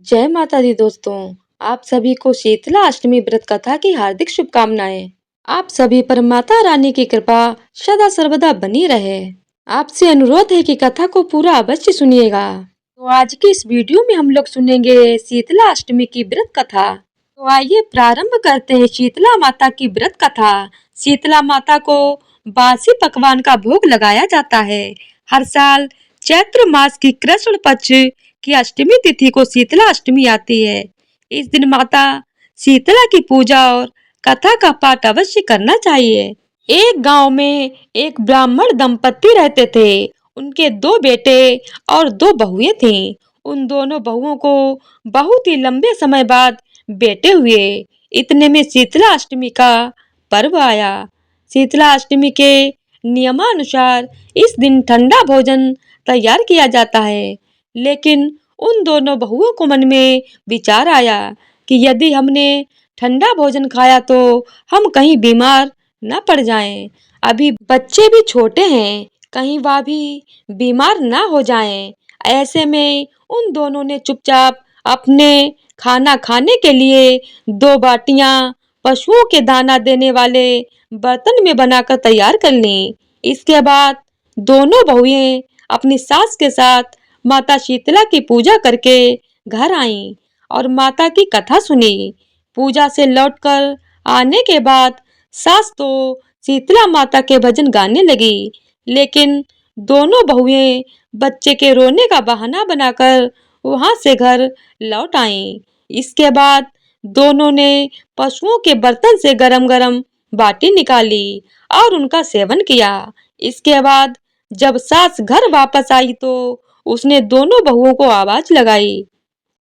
जय माता दी दोस्तों। आप सभी को शीतला अष्टमी व्रत कथा की हार्दिक शुभकामनाएं। आप सभी पर माता रानी की कृपा सदा सर्वदा बनी रहे। आपसे अनुरोध है कि कथा को पूरा अवश्य सुनिएगा। तो आज की इस वीडियो में हम लोग सुनेंगे शीतला अष्टमी की व्रत कथा। तो आइए प्रारंभ करते हैं शीतला माता की व्रत कथा। शीतला माता को बासी पकवान का भोग लगाया जाता है। हर साल चैत्र मास की कृष्ण पक्ष की अष्टमी तिथि को शीतला अष्टमी आती है। इस दिन माता शीतला की पूजा और कथा का पाठ अवश्य करना चाहिए। एक गांव में एक ब्राह्मण दंपति रहते थे। उनके दो बेटे और दो बहुएं थीं। उन दोनों बहुओं को बहुत ही लंबे समय बाद बेटे हुए। इतने में शीतला अष्टमी का पर्व आया। शीतला अष्टमी के नियमानुसार इस दिन ठंडा भोजन तैयार किया जाता है। लेकिन उन दोनों बहुओं को मन में विचार आया कि यदि हमने ठंडा भोजन खाया तो हम कहीं बीमार न पड़ जाएं। अभी बच्चे भी छोटे हैं, कहीं वह भी बीमार ना हो जाएं। ऐसे में उन दोनों ने चुपचाप अपने खाना खाने के लिए दो बाटियां पशुओं के दाना देने वाले बर्तन में बनाकर तैयार कर लीं। इसके बाद दोनों बहुएं अपनी सास के साथ माता शीतला की पूजा करके घर आईं और माता की कथा सुनी। पूजा से लौटकर आने के बाद सास तो शीतला माता के भजन गाने लगी, लेकिन दोनों बहुएं बच्चे के रोने का बहाना बनाकर वहां से घर लौट आईं। इसके बाद दोनों ने पशुओं के बर्तन से गरम-गरम बाटी निकाली और उनका सेवन किया। इसके बाद जब सास घर वापस आई तो उसने दोनों बहुओं को आवाज लगाई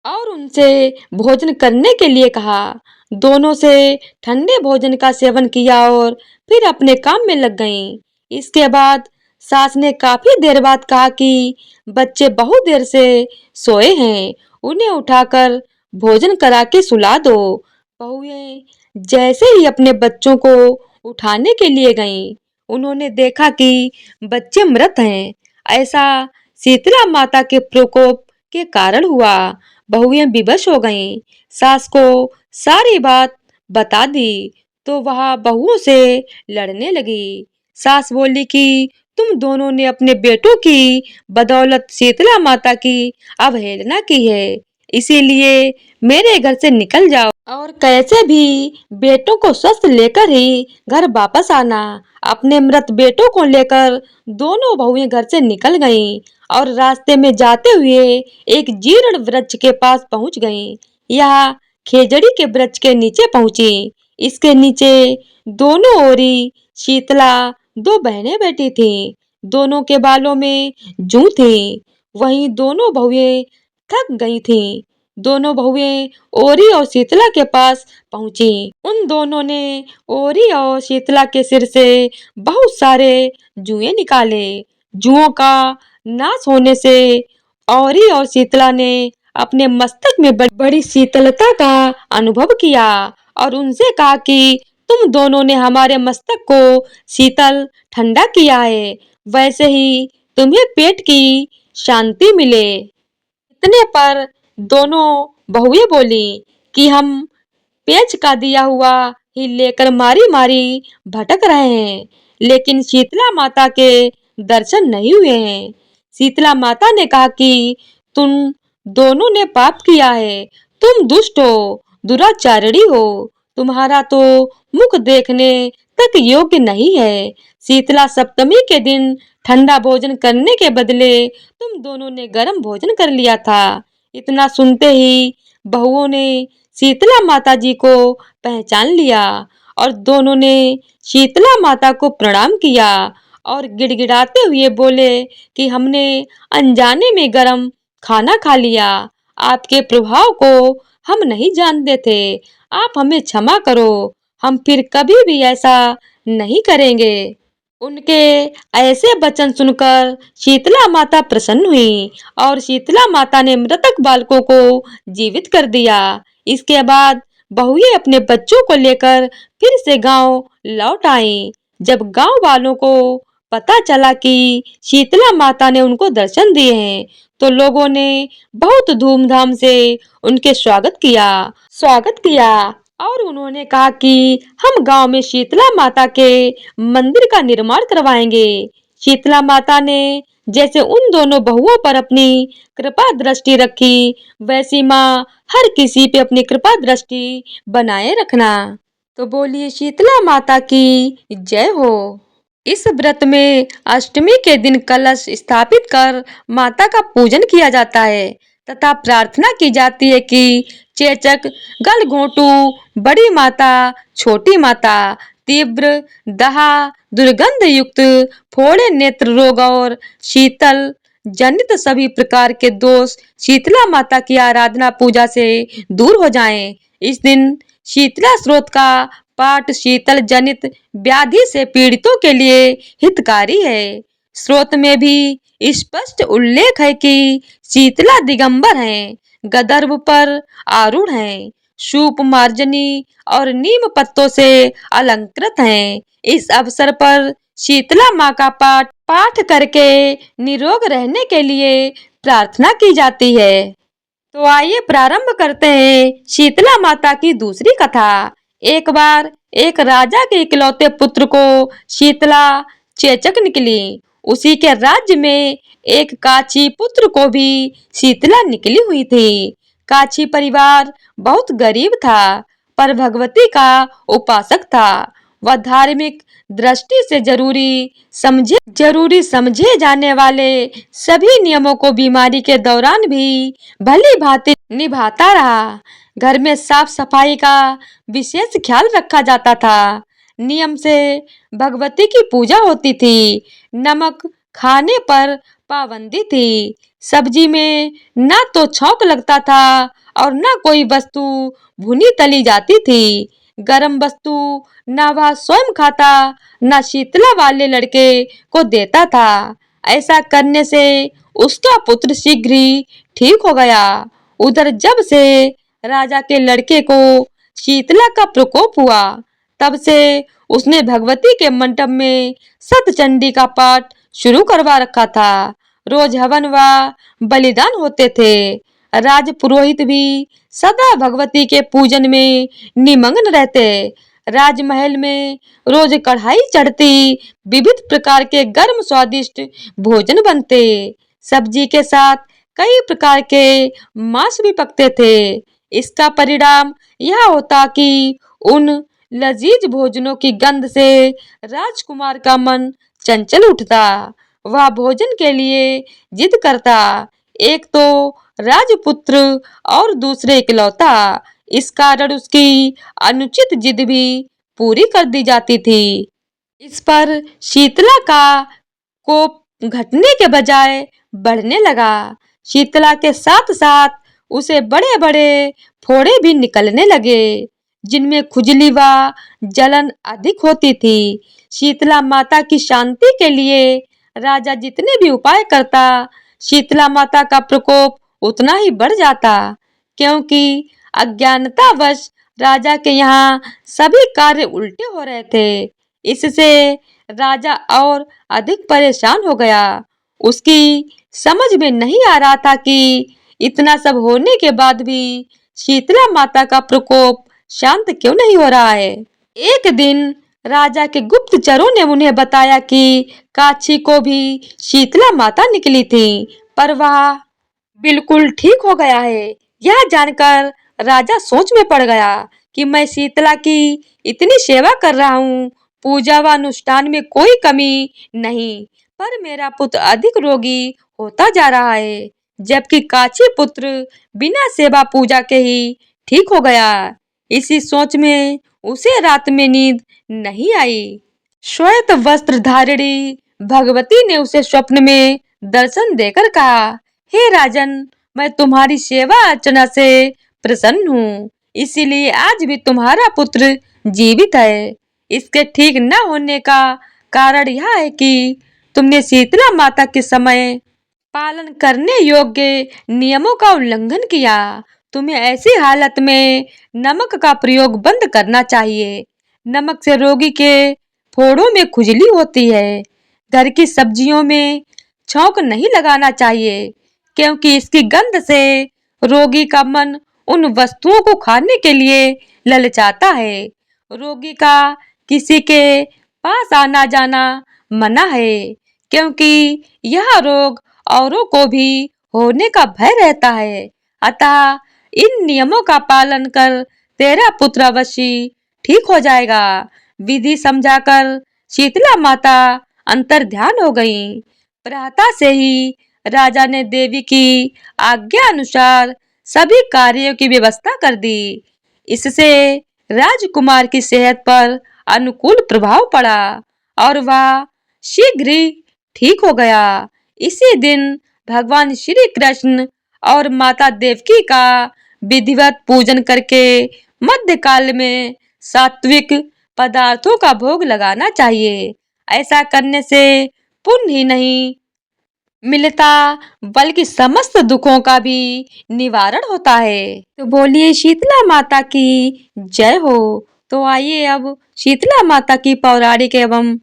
और उनसे भोजन करने के लिए कहा। दोनों से ठंडे भोजन का सेवन किया और फिर अपने काम में लग गईं। इसके बाद सास ने काफी देर बाद कहा कि बच्चे बहुत देर से सोए हैं, उन्हें उठाकर भोजन करा के सुला दो। बहुएं जैसे ही अपने बच्चों को उठाने के लिए गईं, उन्होंने देखा कि बच्चे मृत हैं। ऐसा शीतला माता के प्रकोप के कारण हुआ। बहुएं विवश हो गईं। सास को सारी बात बता दी तो वह बहुओं से लड़ने लगी। सास बोली कि तुम दोनों ने अपने बेटों की बदौलत शीतला माता की अवहेलना की है, इसीलिए मेरे घर से निकल जाओ और कैसे भी बेटों को स्वस्थ लेकर ही घर वापस आना। अपने मृत बेटों को लेकर दोनों बहुएं घर से निकल गईं और रास्ते में जाते हुए एक जीर्ण वृक्ष के पास पहुंच गईं। यह खेजड़ी के वृक्ष के नीचे पहुंची। इसके नीचे दोनों ओरी शीतला दो बहनें बैठी थीं। दोनों के बालों में जूं थी। वहीं दोनों बहुएं थक गई थीं। दोनों बहुएं ओरी और शीतला के पास पहुंची। उन दोनों ने ओरी और शीतला के सिर से बहुत सारे जुएं निकाले। जुओं का नाश होने से औरी और शीतला ने अपने मस्तक में बड़ी शीतलता का अनुभव किया और उनसे कहा कि तुम दोनों ने हमारे मस्तक को शीतल ठंडा किया है, वैसे ही तुम्हें पेट की शांति मिले। इतने पर दोनों बहुएं बोली कि हम पेच का दिया हुआ ही लेकर मारी मारी भटक रहे हैं, लेकिन शीतला माता के दर्शन नहीं हुए हैं। शीतला माता ने कहा कि तुम दोनों ने पाप किया है, तुम दुष्ट हो, दुराचारिणी हो, तुम्हारा तो मुख देखने तक योग्य नहीं है। शीतला सप्तमी के दिन ठंडा भोजन करने के बदले तुम दोनों ने गर्म भोजन कर लिया था। इतना सुनते ही बहुओं ने शीतला माता जी को पहचान लिया और दोनों ने शीतला माता को प्रणाम किया और गिड़गिड़ाते हुए बोले कि हमने अनजाने में गरम खाना खा लिया। आपके प्रभाव को हम नहीं जानते थे। आप हमें क्षमा करो। हम फिर कभी भी ऐसा नहीं करेंगे। उनके ऐसे वचन सुनकर शीतला माता प्रसन्न हुई और शीतला माता ने मृतक बालकों को जीवित कर दिया। इसके बाद बहुएं अपने बच्चों को लेकर फिर से गांव लौट आईं। जब गांव वालों को पता चला कि शीतला माता ने उनको दर्शन दिए हैं तो लोगों ने बहुत धूमधाम से उनके स्वागत किया और उन्होंने कहा कि हम गांव में शीतला माता के मंदिर का निर्माण करवाएंगे। शीतला माता ने जैसे उन दोनों बहुओं पर अपनी कृपा दृष्टि रखी वैसी माँ हर किसी पे अपनी कृपा दृष्टि बनाए रखना। तो बोलिए शीतला माता की जय हो। इस व्रत में अष्टमी के दिन कलश स्थापित कर माता का पूजन किया जाता है तथा प्रार्थना की जाती है कि चेचक, गलघोंटू, बड़ी माता, छोटी माता, तीव्र दहा, दुर्गंध युक्त फोड़े नेत्र रोग और शीतल जनित सभी प्रकार के दोष शीतला माता की आराधना पूजा से दूर हो जाएं। इस दिन शीतला स्रोत का पाठ शीतल जनित व्याधि से पीड़ितों के लिए हितकारी है। स्रोत में भी स्पष्ट उल्लेख है कि शीतला दिगंबर हैं, गदर्भ पर आरूढ़ हैं, सूप मार्जनी और नीम पत्तों से अलंकृत हैं। इस अवसर पर शीतला माँ का पाठ करके निरोग रहने के लिए प्रार्थना की जाती है। तो आइए प्रारंभ करते हैं शीतला माता की दूसरी कथा। एक बार एक राजा के इकलौते पुत्र को शीतला चेचक निकली। उसी के राज्य में एक काची पुत्र को भी शीतला निकली हुई थी। काची परिवार बहुत गरीब था पर भगवती का उपासक था। वह धार्मिक दृष्टि से जरूरी समझे जाने वाले सभी नियमों को बीमारी के दौरान भी भली भांति निभाता रहा। घर में साफ सफाई का विशेष ख्याल रखा जाता था। नियम से भगवती की पूजा होती थी। नमक खाने पर पाबंदी थी। सब्जी में ना तो छौंक लगता था और ना कोई वस्तु भुनी तली जाती थी। गरम वस्तु ना वह स्वयं खाता ना शीतला वाले लड़के को देता था। ऐसा करने से उसका पुत्र शीघ्र ही ठीक हो गया। उधर जब से राजा के लड़के को शीतला का प्रकोप हुआ तब से उसने भगवती के मंडप में सतचंडी का पाठ शुरू करवा रखा था। रोज हवन व बलिदान होते थे। राज पुरोहित भी सदा भगवती के पूजन में निमग्न रहते। राजमहल में रोज कढ़ाई चढ़ती, विविध प्रकार के गर्म स्वादिष्ट भोजन बनते। सब्जी के साथ कई प्रकार के मांस भी पकते थे। इसका परिणाम यह होता कि उन लजीज भोजनों की गंध से राजकुमार का मन चंचल उठता। वह भोजन के लिए जिद करता। एक तो राजपुत्र और दूसरे इकलौता। इस कारण उसकी अनुचित जिद भी पूरी कर दी जाती थी। इस पर शीतला का कोप घटने के बजाय बढ़ने लगा। शीतला के साथ साथ उसे बड़े बड़े फोड़े भी निकलने लगे जिनमें खुजली व जलन अधिक होती थी। शीतला माता की शांति के लिए राजा जितने भी उपाय करता शीतला माता का प्रकोप उतना ही बढ़ जाता, क्योंकि अज्ञानतावश राजा के यहाँ सभी कार्य उल्टे हो रहे थे। इससे राजा और अधिक परेशान हो गया। उसकी समझ में नहीं आ रहा था कि इतना सब होने के बाद भी शीतला माता का प्रकोप शांत क्यों नहीं हो रहा है। एक दिन राजा के गुप्तचरों ने उन्हें बताया कि काची को भी शीतला माता निकली थी पर वह बिल्कुल ठीक हो गया है। यह जानकर राजा सोच में पड़ गया कि मैं शीतला की इतनी सेवा कर रहा हूँ, पूजा व अनुष्ठान में कोई कमी नहीं, पर मेरा पुत्र अधिक रोगी होता जा रहा है, जबकि काची पुत्र बिना सेवा पूजा के ही ठीक हो गया। इसी सोच में उसे रात में नींद नहीं आई। श्वेत वस्त्र धारिणी भगवती ने उसे स्वप्न में दर्शन देकर कहा, हे राजन, मैं तुम्हारी सेवा अर्चना से प्रसन्न हूँ, इसीलिए आज भी तुम्हारा पुत्र जीवित है। इसके ठीक न होने का कारण यह है कि तुमने शीतला माता के समय पालन करने योग्य नियमों का उल्लंघन किया। तुम्हें ऐसी हालत में नमक का प्रयोग बंद करना चाहिए। नमक से रोगी के फोड़ों में खुजली होती है। घर की सब्जियों में छौंक नहीं लगाना चाहिए, क्योंकि इसकी गंध से रोगी का मन उन वस्तुओं को खाने के लिए ललचाता है। रोगी का किसी के पास आना जाना मना है, क्योंकि यह रोग औरों को भी होने का भय रहता है। अतः इन नियमों का पालन कर तेरा पुत्र अवश्य ठीक हो जाएगा। विधि समझाकर शीतला माता अंतर ध्यान हो गईं। प्रातः से ही राजा ने देवी की आज्ञा अनुसार सभी कार्यों की व्यवस्था कर दी। इससे राजकुमार की सेहत पर अनुकूल प्रभाव पड़ा और वह शीघ्र ही ठीक हो गया। इसी दिन भगवान श्री कृष्ण और माता देवकी का विधिवत पूजन करके मध्यकाल में सात्विक पदार्थों का भोग लगाना चाहिए। ऐसा करने से पुण्य ही नहीं मिलता, बल्कि समस्त दुखों का भी निवारण होता है। तो बोलिए शीतला माता की जय हो। तो आइए अब शीतला माता की पौराणिक एवं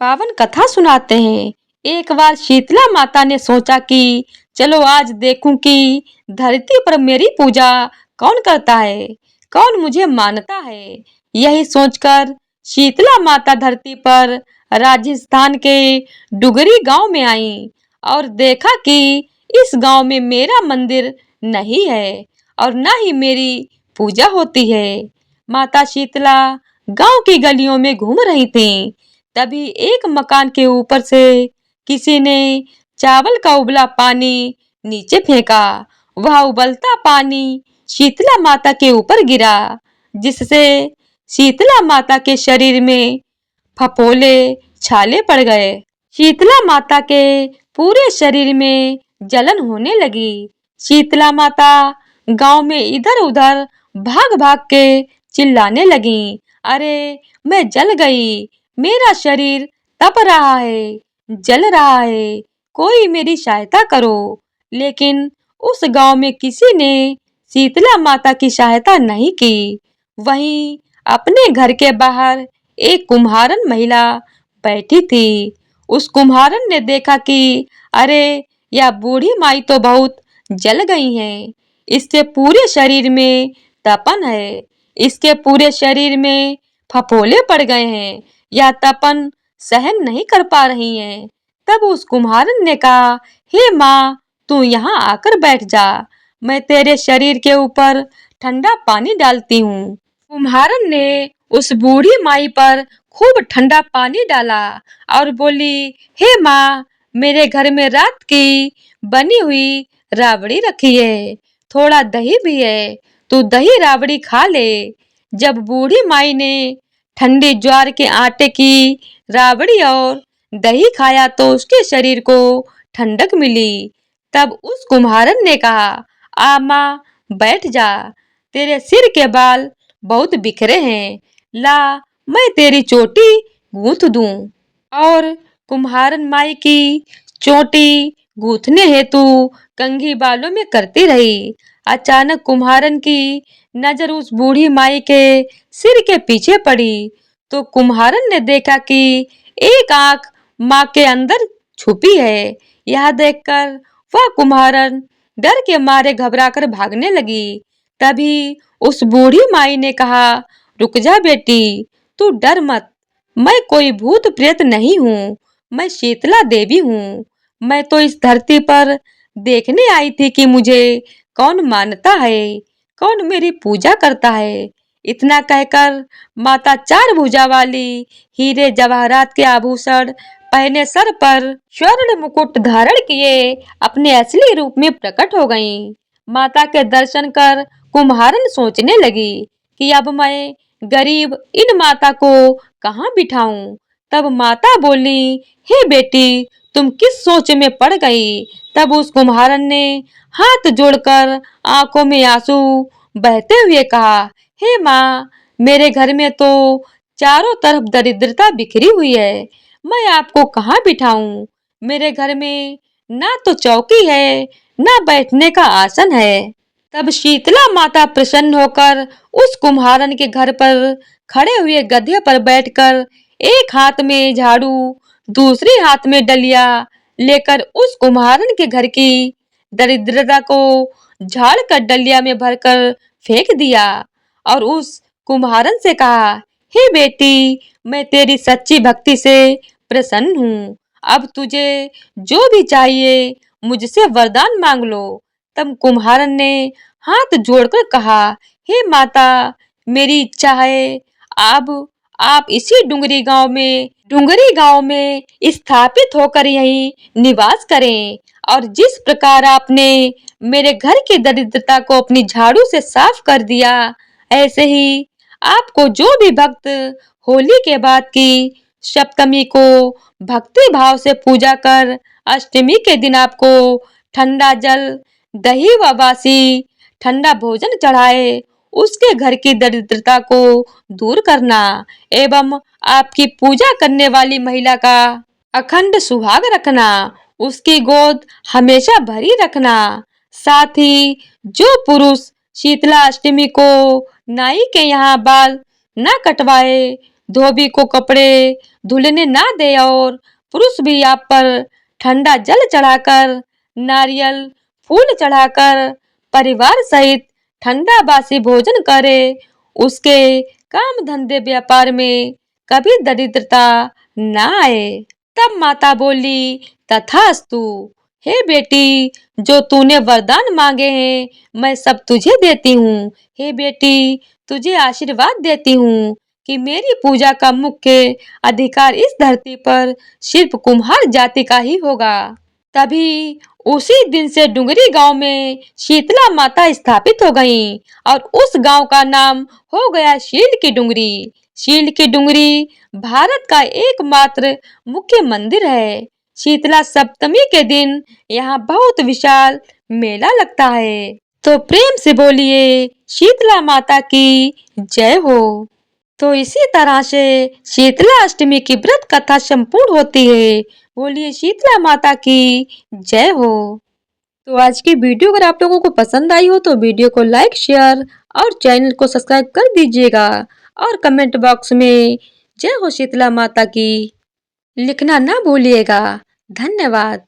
पावन कथा सुनाते हैं। एक बार शीतला माता ने सोचा कि चलो आज देखूं कि धरती पर मेरी पूजा कौन करता है, कौन मुझे मानता है। यही सोचकर शीतला माता धरती पर राजस्थान के डुगरी गांव में आई और देखा कि इस गांव में मेरा मंदिर नहीं है और न ही मेरी पूजा होती है। माता शीतला गांव की गलियों में घूम रही थीं। तभी एक मकान के ऊपर से किसी ने चावल का उबला पानी नीचे फेंका। वह उबलता पानी शीतला माता के ऊपर गिरा, जिससे शीतला माता के शरीर में फफोले छाले पड़ गए। शीतला माता के पूरे शरीर में जलन होने लगी। शीतला माता गांव में इधर उधर भाग भाग के चिल्लाने लगी, अरे मैं जल गई, मेरा शरीर तप रहा है, जल रहा है, कोई मेरी सहायता करो। लेकिन उस गांव में किसी ने शीतला माता की सहायता नहीं की। वहीं अपने घर के बाहर एक कुम्हारन महिला बैठी थी। उस कुम्हारन ने देखा कि अरे यह बूढ़ी माई तो बहुत जल गई हैं। इसके पूरे शरीर में तपन है, इसके पूरे शरीर में फफोले पड़ गए हैं, यह तपन सहन नहीं कर पा रही हैं। तब उस कुम्हारन ने कहा, हे माँ, तू यहाँ आकर बैठ जा, मैं तेरे शरीर के ऊपर ठंडा पानी डालती हूँ। कुम्हारन ने उस बूढ़ी माई पर खूब ठंडा पानी डाला और बोली, हे माँ, मेरे घर में रात की बनी हुई राबड़ी रखी है, थोड़ा दही भी है, तू दही राबड़ी खा ले। जब बूढ़ी माई ने ठंडी ज्वार के आटे की राबड़ी और दही खाया तो उसके शरीर को ठंडक मिली। तब उस कुम्हारन ने कहा, आ माँ, बैठ जा, तेरे सिर के बाल बहुत बिखरे हैं, ला मैं तेरी चोटी गूंथ दूं। और कुम्हारन माई की चोटी गूंथने हेतु कंघी बालों में करती रही। अचानक कुम्हारन की नजर उस बूढ़ी माई के सिर के पीछे पड़ी तो कुम्हारन ने देखा कि एक आंख माँ के अंदर छुपी है। यह देखकर वह कुम्हारन डर के मारे घबराकर भागने लगी। तभी उस बूढ़ी माई ने कहा, रुक जा बेटी, तू डर मत, मैं कोई भूत प्रेत नहीं हूँ, मैं शीतला देवी हूँ। मैं तो इस धरती पर देखने आई थी कि मुझे कौन मानता है, कौन मेरी पूजा करता है। इतना कहकर माता चार भुजा वाली हीरे जवाहरात के आभूषण पहने सर पर स्वर्ण मुकुट धारण किए अपने असली रूप में प्रकट हो गईं। माता के दर्शन कर कुम्हारन सोचने लगी कि अब मैं गरीब इन माता को कहाँ बिठाऊं। तब माता बोली, हे बेटी, तुम किस सोच में पड़ गई। तब उस कुम्हारन ने हाथ जोड़कर आंखों में आंसू बहते हुए कहा, हे माँ, मेरे घर में तो चारों तरफ दरिद्रता बिखरी हुई है, मैं आपको कहाँ बिठाऊं। मेरे घर में ना तो चौकी है, ना बैठने का आसन है। तब शीतला माता प्रसन्न होकर उस कुम्हारन के घर पर खड़े हुए गधे पर बैठकर एक हाथ में झाड़ू, दूसरे हाथ में डलिया लेकर उस कुम्हारन के घर की दरिद्रता को झाड़ कर डलिया में भरकर फेंक दिया और उस कुम्हारन से कहा, हे बेटी, मैं तेरी सच्ची भक्ति से प्रसन्न हूँ। अब तुझे जो भी चाहिए मुझसे वरदान मांग लो। तब कुम्हारन ने हाथ जोड़कर कहा, हे माता, मेरी इच्छा है अब आप इसी डुंगरी गांव में स्थापित होकर यहीं निवास करें और जिस प्रकार आपने मेरे घर की दरिद्रता को अपनी झाड़ू से साफ कर दिया, ऐसे ही आपको जो भी भक्त होली के बाद की सप्तमी को भक्ति भाव से पूजा कर अष्टमी के दिन आपको ठंडा जल, दही व बासी ठंडा भोजन चढ़ाए, उसके घर की दरिद्रता को दूर करना एवं आपकी पूजा करने वाली महिला का अखंड सुहाग रखना, उसकी गोद हमेशा भरी रखना। साथ ही जो पुरुष शीतला अष्टमी को नाई के यहाँ बाल न कटवाए, धोबी को कपड़े धुलने ना दे और पुरुष भी आप पर ठंडा जल चढ़ाकर, नारियल फूल चढ़ाकर परिवार सहित ठंडा बासी भोजन करे, उसके काम धंधे व्यापार में कभी दरिद्रता ना आए। तब माता बोली, तथास्तु। हे बेटी, जो तूने वरदान मांगे हैं मैं सब तुझे देती हूँ। हे बेटी, तुझे आशीर्वाद देती हूँ कि मेरी पूजा का मुख्य अधिकार इस धरती पर सिर्फ कुम्हार जाति का ही होगा। तभी उसी दिन से डुंगरी गांव में शीतला माता स्थापित हो गईं और उस गांव का नाम हो गया शील की डुंगरी। शील की डुंगरी भारत का एकमात्र मुख्य मंदिर है। शीतला सप्तमी के दिन यहाँ बहुत विशाल मेला लगता है। तो प्रेम से बोलिए शीतला माता की जय हो। तो इसी तरह से शीतला अष्टमी की व्रत कथा संपूर्ण होती है। बोलिए शीतला माता की जय हो। तो आज की वीडियो अगर आप लोगों को पसंद आई हो तो वीडियो को लाइक, शेयर और चैनल को सब्सक्राइब कर दीजिएगा और कमेंट बॉक्स में जय हो शीतला माता की लिखना ना भूलिएगा। धन्यवाद।